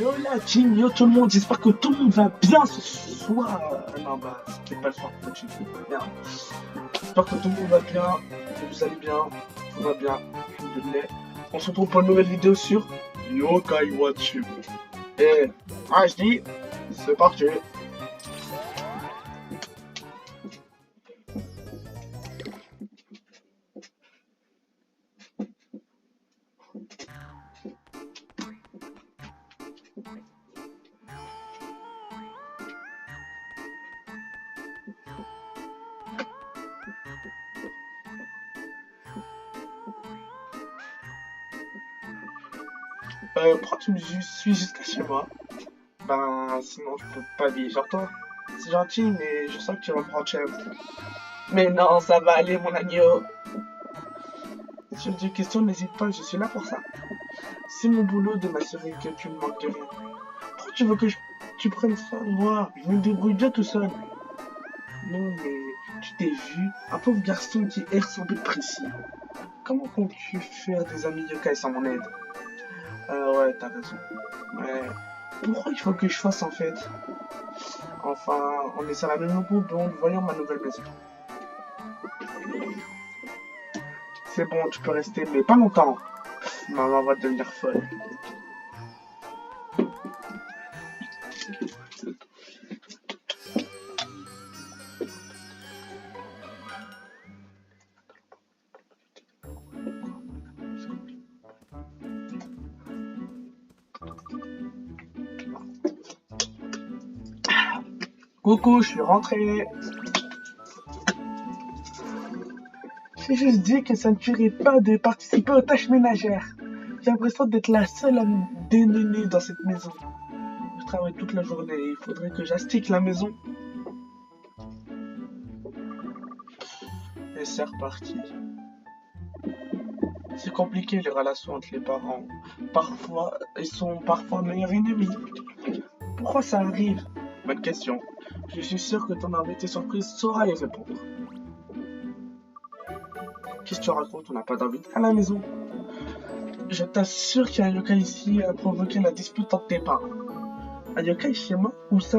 Yo la team, yo tout le monde, j'espère que tout le monde va bien ce soir. Non bah, c'est pas le soir, petit fou. Merde. J'espère que tout le monde va bien, que vous allez bien, tout va bien, alhamdoulilah. On se retrouve pour une nouvelle vidéo sur Yokai Watch. Et, je dis, c'est parti. Pourquoi tu me suis jusqu'à chez moi? Ben, sinon je peux pas dire sur toi. C'est gentil, mais je sens que tu vas me prendre cher. Mais non, ça va aller, mon agneau. Si tu as des questions, n'hésite pas, je suis là pour ça. C'est mon boulot de m'assurer que tu ne manques de rien. Pourquoi tu veux que tu prennes ça? Moi, je me débrouille bien tout seul. Non, mais tu t'es vu, un pauvre garçon qui erre sans but précis. Comment comptes-tu faire des amis yokai sans mon aide? Ouais, t'as raison. Mais pourquoi il faut que je fasse en fait? Enfin, on est sur la même route, donc voyons ma nouvelle maison. C'est bon, tu peux rester, mais pas longtemps. Maman va devenir folle. Coucou, je suis rentré. J'ai juste dit que ça ne tuerait pas de participer aux tâches ménagères. J'ai l'impression d'être la seule à me dénéner dans cette maison. Je travaille toute la journée et il faudrait que j'astique la maison. Et c'est reparti. C'est compliqué les relations entre les parents. Parfois, ils sont parfois meilleurs ennemis. Pourquoi ça arrive? Bonne question. Je suis sûr que ton invité surprise saura y répondre. Qu'est-ce que tu racontes? On n'a pas d'invité à la maison. Je t'assure qu'il y a un yokai ici à provoquer la dispute entre tes parents. Un yokai chez moi? Où ça?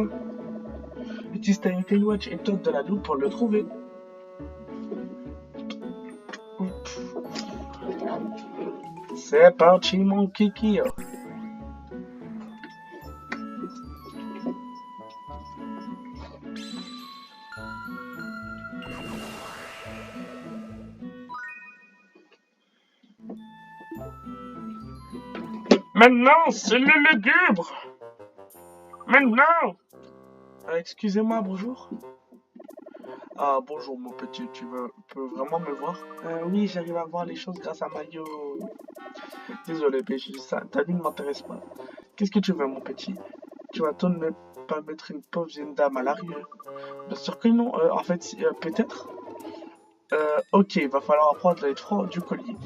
Utilise ta Yokai Watch et toque de la loupe pour le trouver. C'est parti mon kiki. Maintenant, c'est le lugubre. Maintenant. Excusez-moi, bonjour. Ah, bonjour mon petit, peux vraiment me voir? Oui, j'arrive à voir les choses grâce à Mario. Désolé, mais ta vie ne m'intéresse pas. Qu'est-ce que tu veux, mon petit? Tu vas tout ne pas mettre une pauvre jeune dame à l'arrière? Bien sûr que non, en fait, peut-être. Ok, il va falloir apprendre à être franc du collier.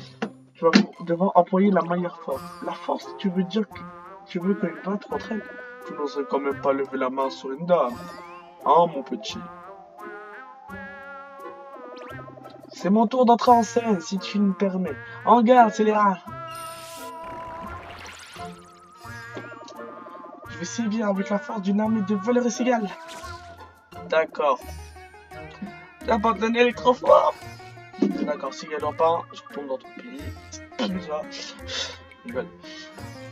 Tu vas devoir employer la meilleure force. La force, tu veux dire que tu veux que je batte contre elle? Tu n'oserais quand même pas lever la main sur une dame. Hein, mon petit? C'est mon tour d'entrer en scène, si tu me permets. En garde, scélérat! Je vais sévir avec la force d'une armée de voleurs et cigales. D'accord. La bande est trop fort. D'accord, si galopin, je retourne dans ton pays. Ça. Rigole.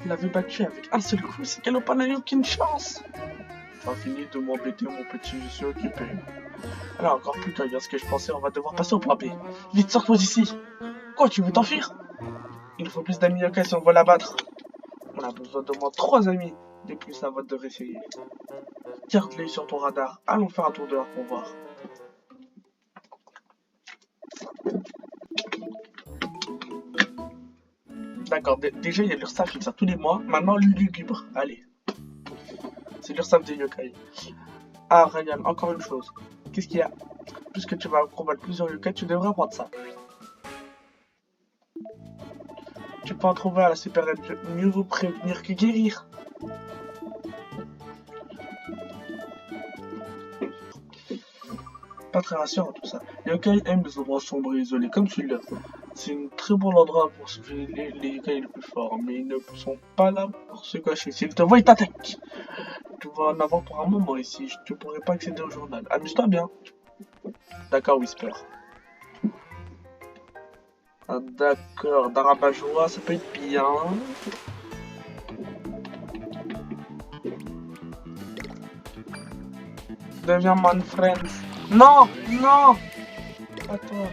Il avait battu avec un seul coup, c'est galopin n'a eu aucune chance. Tu as fini de m'embêter, mon petit, je suis occupé. Alors, encore plus qu'à dire ce que je pensais, on va devoir passer au plan B. Vite, sors-toi d'ici. Quoi, tu veux t'enfuir? Il nous faut plus d'amis yokai si on veut la battre. On a besoin de moins 3 amis. De plus, ça va devrait essayer. Garde l'œil sur ton radar. Allons faire un tour dehors pour voir. D'accord, déjà il y a l'URSSAF qui sort tous les mois. Maintenant, lugubre. Allez. C'est l'URSSAF des yokai. Ah, Ryan, encore une chose. Qu'est-ce qu'il y a? Puisque tu vas combattre plusieurs yokai, tu devrais apprendre ça. Tu peux en trouver à la super aide. Mieux vous prévenir que guérir. Pas très rassurant tout ça. Les yokai aiment les endroits sombres et isolés comme celui-là. C'est un très bon endroit pour sauver les yokai les plus forts, mais ils ne sont pas là pour se cacher. S'ils te voient, ils t'attaquent. Tu vas en avoir pour un moment ici, je ne pourrai pas accéder au journal. Amuse-toi bien. D'accord, Whisper. Ah, d'accord, Darabajoa, ça peut être bien. Deviens mon friend. Non, non. Attends.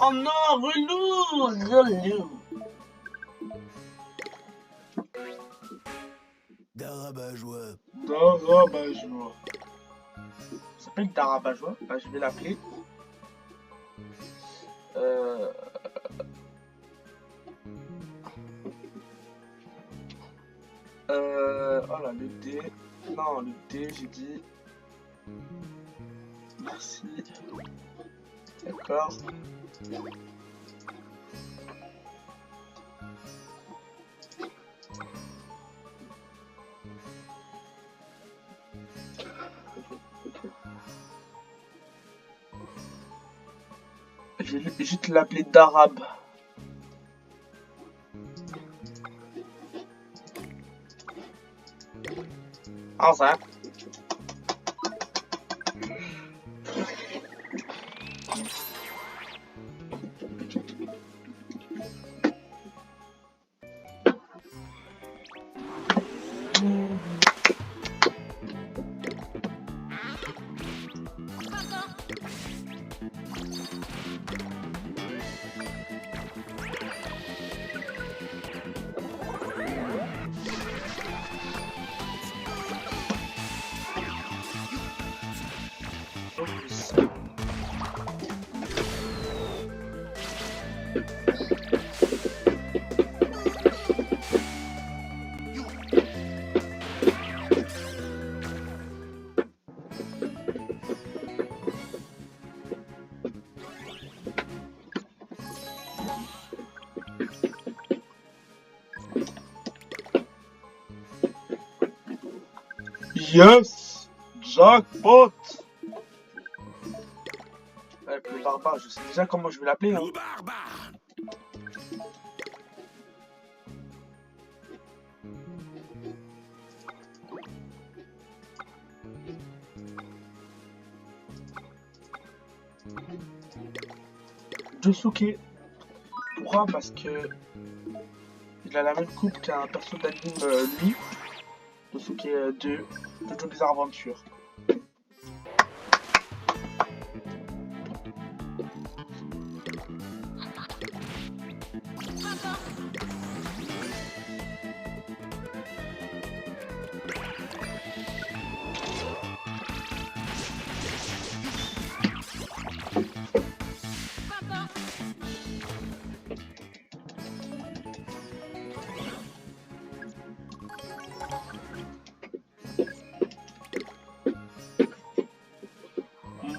Oh non, relou. Darabajoa. Darabajoa. Ça s'appelle Darabajoa. Bah, je vais l'appeler. Oh là, le D. Non, le D, j'ai dit. Merci. D'accord. Je vais juste l'appeler Darab. Ah, ça. Yes! Jackpot! Le barbare, je sais déjà comment je vais l'appeler. Hein. Le barbare. Josuke. Pourquoi? Parce que il a la même coupe qu'un perso d'anime lui. Josuke 2. Jojo Bizarre Adventure.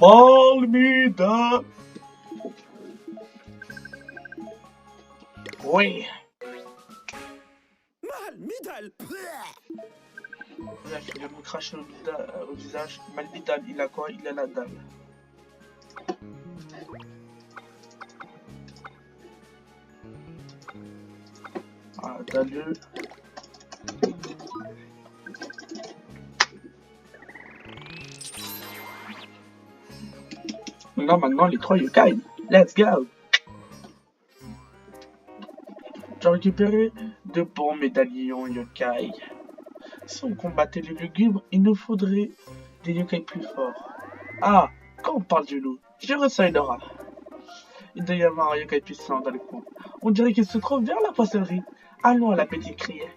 Malmida. Oui. Malmidal. Bref, il va me cracher au visage. Malmidal, il a quoi? Il a la dalle. Ah, dalleux. Là, maintenant, les 3 yokai. Let's go. J'ai récupéré 2 bons médaillons yokai. Si on combattait les lugubres, il nous faudrait des yokai plus forts. Ah, quand on parle du loup, je ressens une aura. Il doit y avoir un yokai puissant dans le coin. On dirait qu'il se trouve vers la poissonnerie. Allons à la petite criée.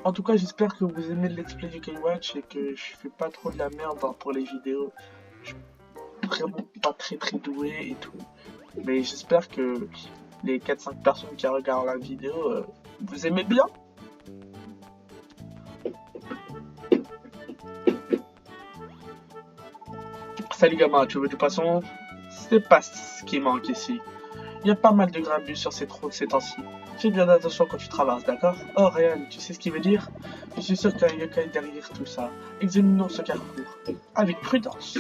En tout cas, j'espère que vous aimez le let's play du K-Watch et que je fais pas trop de la merde pour les vidéos. Je suis vraiment pas très doué et tout. Mais j'espère que les 4-5 personnes qui regardent la vidéo, vous aimez bien. Salut gamin, tu veux du poisson? C'est pas ce qui manque ici. Il y a pas mal de grabus sur ces trous de ces temps-ci. Fais bien attention quand tu traverses, d'accord? Oh Ryan, tu sais ce qu'il veut dire? Je suis sûr qu'il y a un yokai derrière tout ça. Examinons ce carrefour. Avec prudence.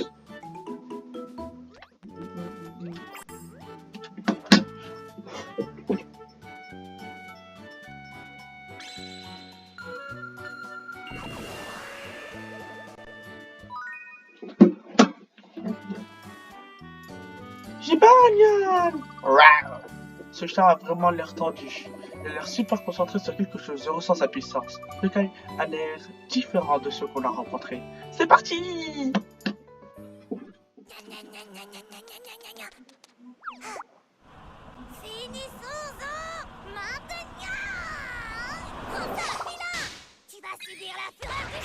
Jibanyan! Ce chat a vraiment l'air tendu. Il a l'air super concentré sur quelque chose, je ressens sa puissance. Le Kai a l'air différent de ceux qu'on a rencontrés. C'est parti! Finissons-en maintenant. Tu vas subir la fureur du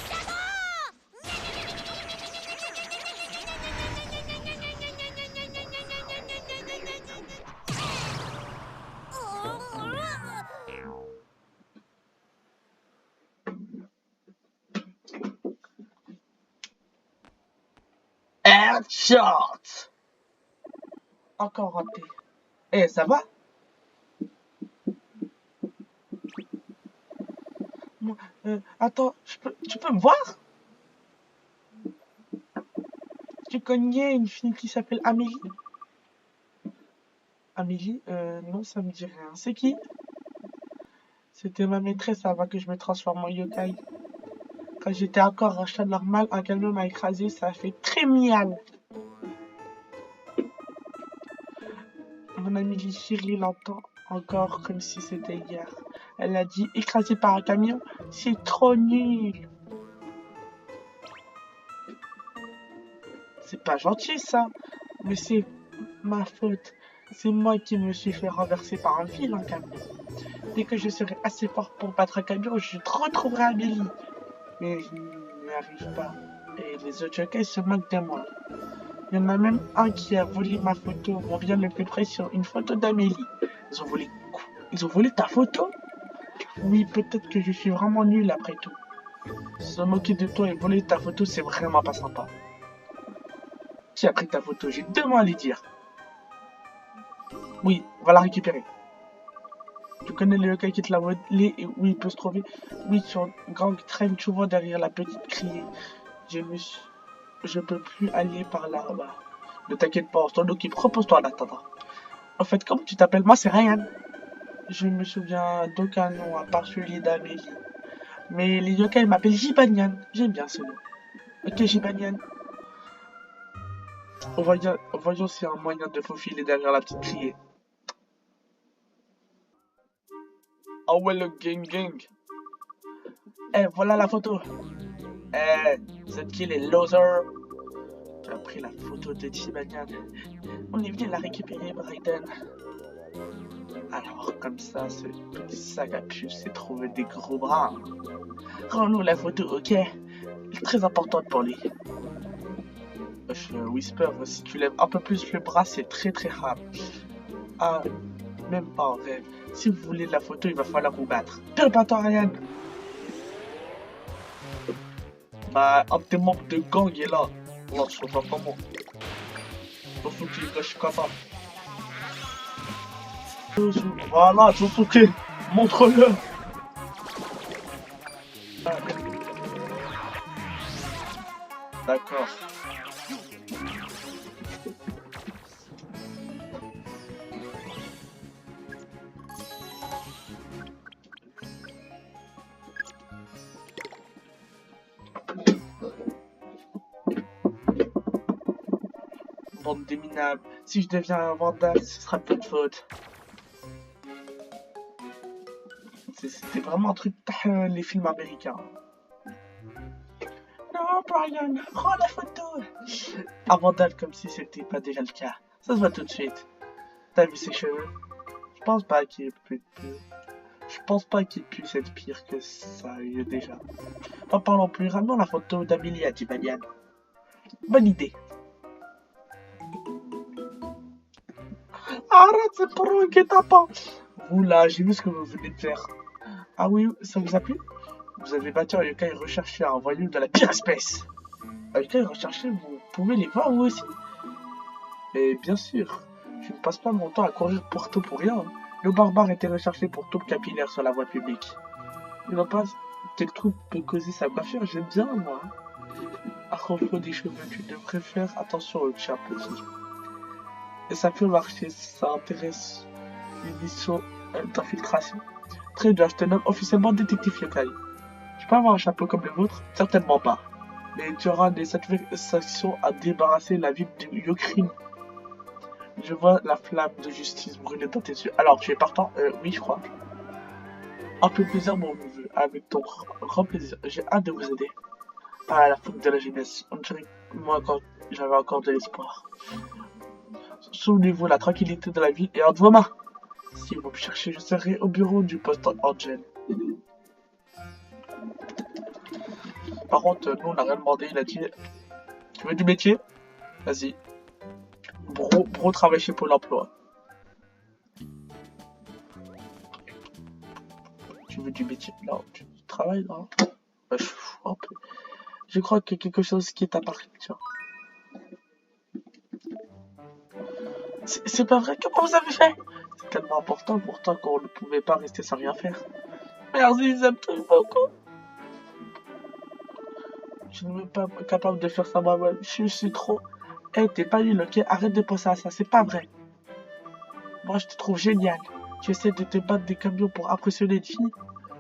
Headshot! Encore raté. Eh, ça va? Attends, tu peux me voir? Tu connais une fille qui s'appelle Amélie? Amélie? Non, ça me dit rien. C'est qui? C'était ma maîtresse avant que je me transforme en yokai. Quand j'étais encore un chat normal, un camion m'a écrasé, ça a fait très miam. Mon amie Shirley l'entend encore comme si c'était hier. Elle a dit écrasé par un camion, c'est trop nul. C'est pas gentil ça, mais c'est ma faute. C'est moi qui me suis fait renverser par un vilain camion. Dès que je serai assez fort pour battre un camion, je retrouverai Amélie. Mais je n'y arrive pas. Et les autres yokai se moquent de moi. Il y en a même un qui a volé ma photo. On vient le plus près sur une photo d'Amélie. Ils ont volé quoi? Ils ont volé ta photo? Oui, peut-être que je suis vraiment nul après tout. Se moquer de toi et voler ta photo, c'est vraiment pas sympa. Qui a pris ta photo? J'ai 2 mots à lui dire. Oui, on va la récupérer. Tu connais le yokai qui te l'a volé et où il peut se trouver? Oui, sur Gang Train, tu vois derrière la petite criée. Je peux plus aller par là-bas. Ne t'inquiète pas, on s'en occupe. Repose-toi en attendant. En fait, comment tu t'appelles? Moi, c'est Ryan. Je me souviens d'aucun nom à part celui d'Amélie. Mais les yokai m'appellent Jibanyan. J'aime bien ce nom. Ok, Jibanyan. Voyons s'il y a un moyen de faufiler derrière la petite criée. Ah ouais, le gang. Eh, voilà la photo. Eh, cette qui les losers? Tu as pris la photo de Jibanyan. On est venu la récupérer, Bryden. Alors, comme ça, ce petit sac à puce s'est trouvé des gros bras. Rends-nous la photo, ok? Très importante pour lui. Whisper, si tu lèves un peu plus le bras, c'est très rare. Ah, même pas en rêve. Si vous voulez la photo, il va falloir vous battre. Prépare-toi, Ryan. Bah, un de tes membres de gang est là. Là, je sais pas comment. Faut que tu lâches comme ça. Voilà, Josuke, montre-le. D'accord. Bande de minables. Si je deviens un vandale, ce sera de votre faute. C'était vraiment un truc les films américains. Non, Brian, rends la photo. Un vandale comme si c'était pas déjà le cas. Ça se voit tout de suite. T'as vu ses cheveux? Je pense pas qu'il puisse être pire que ça il est déjà. En parlant plus, ramenons la photo d'Amélie à Jibanyan. Bonne idée. Arrête, c'est pour un guet-apens. Oula, j'ai vu ce que vous venez de faire. Ah oui, ça vous a plu? Vous avez battu un yokai recherché, un voyou de la pire espèce. Un yokai recherché, vous pouvez les voir vous aussi. Et bien sûr, je ne passe pas mon temps à courir pour tout pour rien. Le barbare était recherché pour taupe capillaire sur la voie publique. Il n'a pas quel trouble peut causer sa coiffure, j'aime bien moi. À propos des cheveux, tu devrais faire attention au tien petit. Et ça peut marcher, ça intéresse une mission d'infiltration. Très bien, je te nomme officiellement détective Yokai. Tu peux avoir un chapeau comme le vôtre? Certainement pas. Mais tu auras des satisfactions à débarrasser la ville du Yokrim. Je vois la flamme de justice brûler dans tes yeux. Alors, tu es partant? Oui, je crois. Un peu plaisir, mon neveu. Avec ton grand plaisir. J'ai hâte de vous aider. Ah, la faute de la jeunesse. On dirait que moi, quand j'avais encore de l'espoir. Souvenez-vous, la tranquillité de la ville est entre vos mains. Si vous me cherchez, je serai au bureau du poste Angel. Par contre, nous, on n'a rien demandé. Il a dit, tu veux du métier? Vas-y. Bro travaille chez Pôle emploi. Tu veux du métier? Non, tu travailles, non? Bah, je fous un peu. Je crois qu'il y a quelque chose qui est apparu, tiens. C'est pas vrai? Comment vous avez fait? C'est tellement important pourtant qu'on ne pouvait pas rester sans rien faire. Merci, j'aime tout beaucoup. Je ne suis pas capable de faire ça moi-même. Je suis trop... Hey, t'es pas nul, ok? Arrête de penser à ça, c'est pas vrai. Moi, je te trouve génial. Tu essaies de te battre des camions pour impressionner une fille.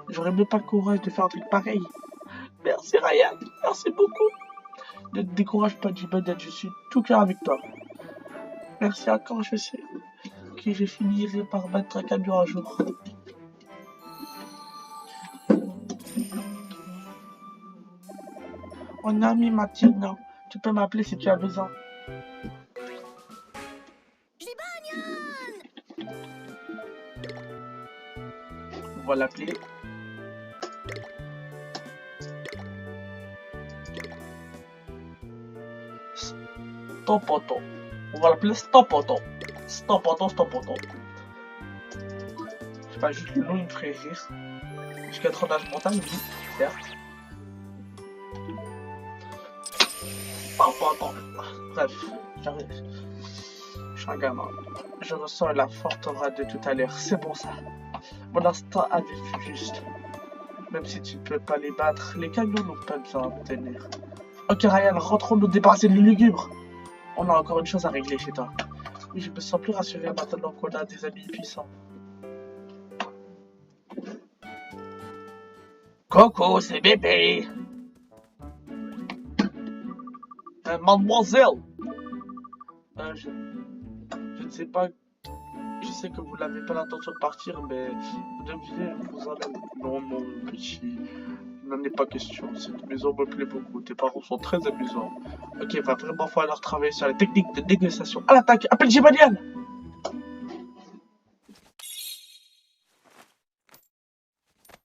J'aurais même pas le courage de faire un truc pareil. Merci, Ryan. Merci beaucoup. Ne te décourage pas du modèle, je suis tout cœur avec toi. Merci encore, je sais que je finirai par battre un camion un jour. Mon ami maintenant, tu peux m'appeler si tu as besoin. On va l'appeler. Stopoto. On va l'appeler Stopoto. Stopoto, Stopoto. Je sais pas, juste le nom il me ferait rire. Jusqu'à trop d'âge mental, oui, certes. Stopoto. Bref, j'arrive. Je suis un gamin. Je ressens la forte aura de tout à l'heure. C'est bon ça. Mon instinct avait vu juste. Même si tu ne peux pas les battre, les camions n'ont pas besoin de tenir. Ok Ryan, rentrons nous débarrasser de lugubre. On a encore une chose à régler chez toi. Oui, je me sens plus rassuré maintenant qu'on a des amis puissants. Coco, c'est bébé. Mademoiselle. Je ne sais pas. Je sais que vous n'avez pas l'intention de partir, mais vous deviez vous en aller. Non, non, petit. Il n'en est pas question. Cette maison me plaît beaucoup. Tes parents sont très amusants. Ok, il va vraiment falloir travailler sur la technique de négociation. À l'attaque! Appelle Jibanian!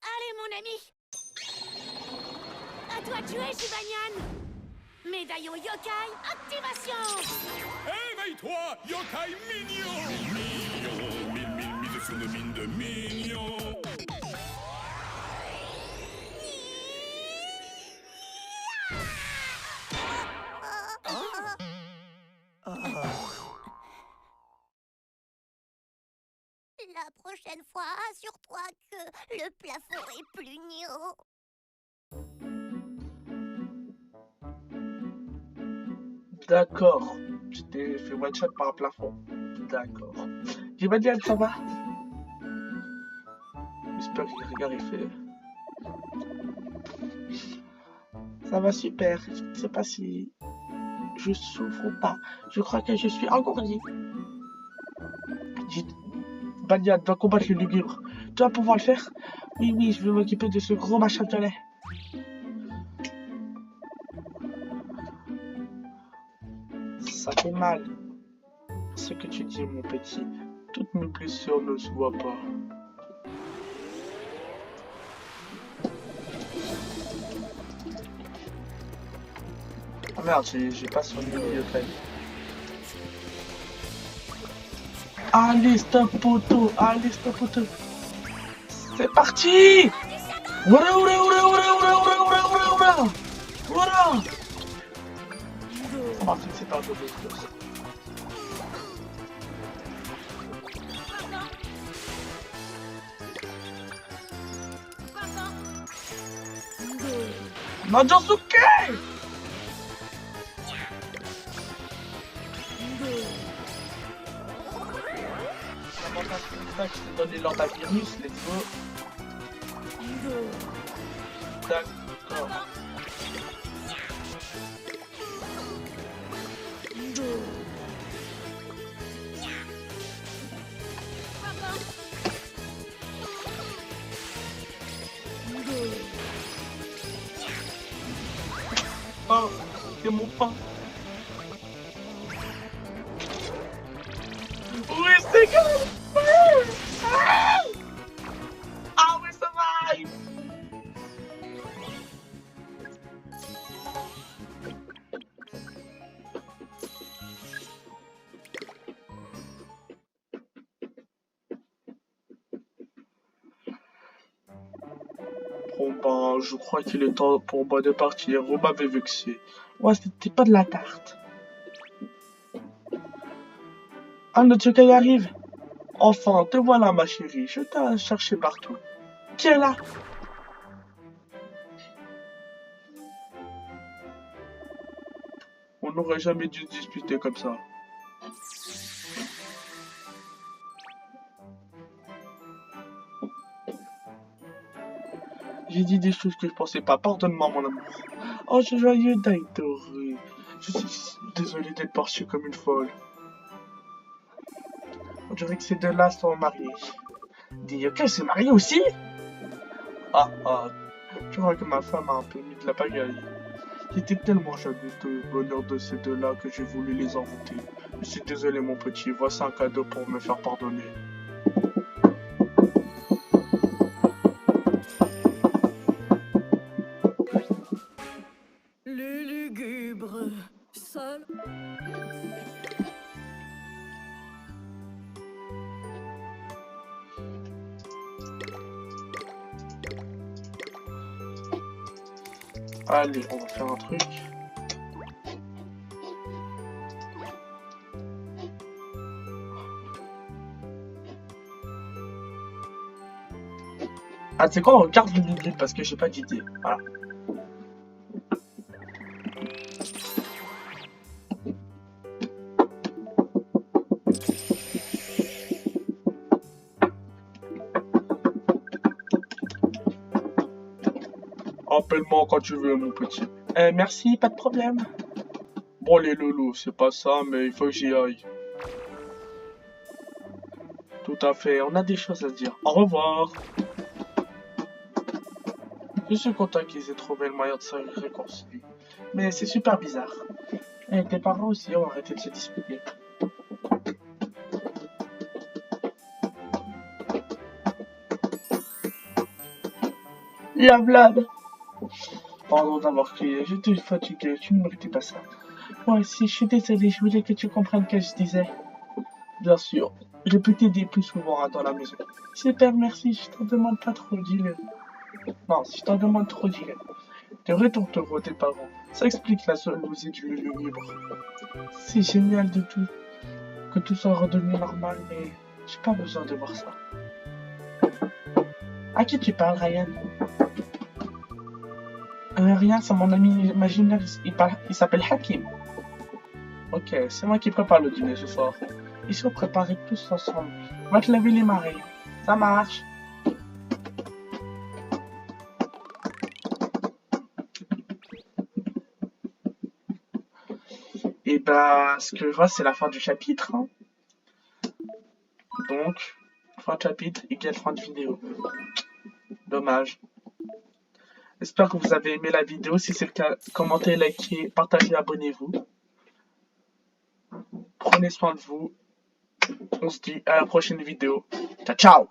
Allez, mon ami. À toi de jouer, Jibanian. Médaillon yokai, activation. Éveille-toi, yokai mignon. Mignon, mise sur une mine de mignon. La prochaine fois, assure-toi que le plafond est plus haut. D'accord. Tu t'es fait one shot par un plafond. D'accord. Jibanian, ça va? J'espère qu'il regarde, il fait... Ça va super. Je ne sais pas si je souffre ou pas. Je crois que je suis engourdi. Bania doit combattre le lugubre. Tu vas pouvoir le faire? Oui, oui, je vais m'occuper de ce gros machin de lait. Ça fait mal. Ce que tu dis, mon petit. Toutes mes blessures ne se voient pas. Ah merde, j'ai pas son bibliothèque. Allez, stop poteau, allez, stop poteau. C'est parti! Oula, oula, oula, oula, oula, oula, oula, oula, oula, oula. Martin, c'est pas de l'autre. Nadjasuke! L'avantage comme ça, je t'ai donné l'ordre à virus, let's go. D'accord. Oh, c'est mon pain. Oui, c'est grave. Ah oui, ça va. Bon ben, je crois qu'il est temps pour moi de partir. Vous m'avez vexé. Ouais, c'était pas de la tarte. Ah, notre Yokai arrive. Enfin, te voilà ma chérie. Je t'ai cherché partout. Qui est là? On n'aurait jamais dû se disputer comme ça. J'ai dit des choses que je pensais pas. Pardonne-moi, mon amour. Oh, je suis joyeux d'être heureux. Je suis désolé d'être parti comme une folle. On dirait que ces deux-là sont mariés. Des yokai se marient aussi? Ah, ah. Je crois que ma femme a un peu mis de la pagaille. J'étais tellement jaloux du bonheur de ces deux-là que j'ai voulu les inventer. Je suis désolé, mon petit. Voici un cadeau pour me faire pardonner. Les lugubres, seuls. Allez, on va faire un truc. Ah, tu sais quoi, on regarde le bibliothèque parce que j'ai pas d'idée. Voilà. Appelle-moi quand tu veux, mon petit. Merci, pas de problème. Bon, les loulous, c'est pas ça, mais il faut que j'y aille. Tout à fait, on a des choses à se dire. Au revoir. Je suis content qu'ils aient trouvé le moyen de se réconcilier. Mais c'est super bizarre. Et tes parents aussi ont arrêté de se disputer. La Vlad. Pardon d'avoir crié, j'étais fatigué, tu ne méritais pas ça. Moi aussi, je suis désolé, je voulais que tu comprennes ce que je disais. Bien sûr, je peux t'aider plus souvent dans la maison. Super, merci, je t'en demande pas trop, dis-le. Non, si je t'en demande trop, dis-le. Tu retourneras tes parents. Ça explique la jalousie du libre. C'est génial de tout. Que tout soit redevenu normal, mais j'ai pas besoin de voir ça. À qui tu parles, Ryan? Rien, c'est mon ami imaginaire, il s'appelle Hakim. Ok, c'est moi qui prépare le dîner ce soir. Ils sont préparés tous ensemble. Va te laver les marais. Ça marche. Et bah, ce que je vois, c'est la fin du chapitre. Hein. Donc, fin de chapitre égale fin de vidéo. Dommage. J'espère que vous avez aimé la vidéo. Si c'est le cas, commentez, likez, partagez, abonnez-vous. Prenez soin de vous. On se dit à la prochaine vidéo. Ciao, ciao!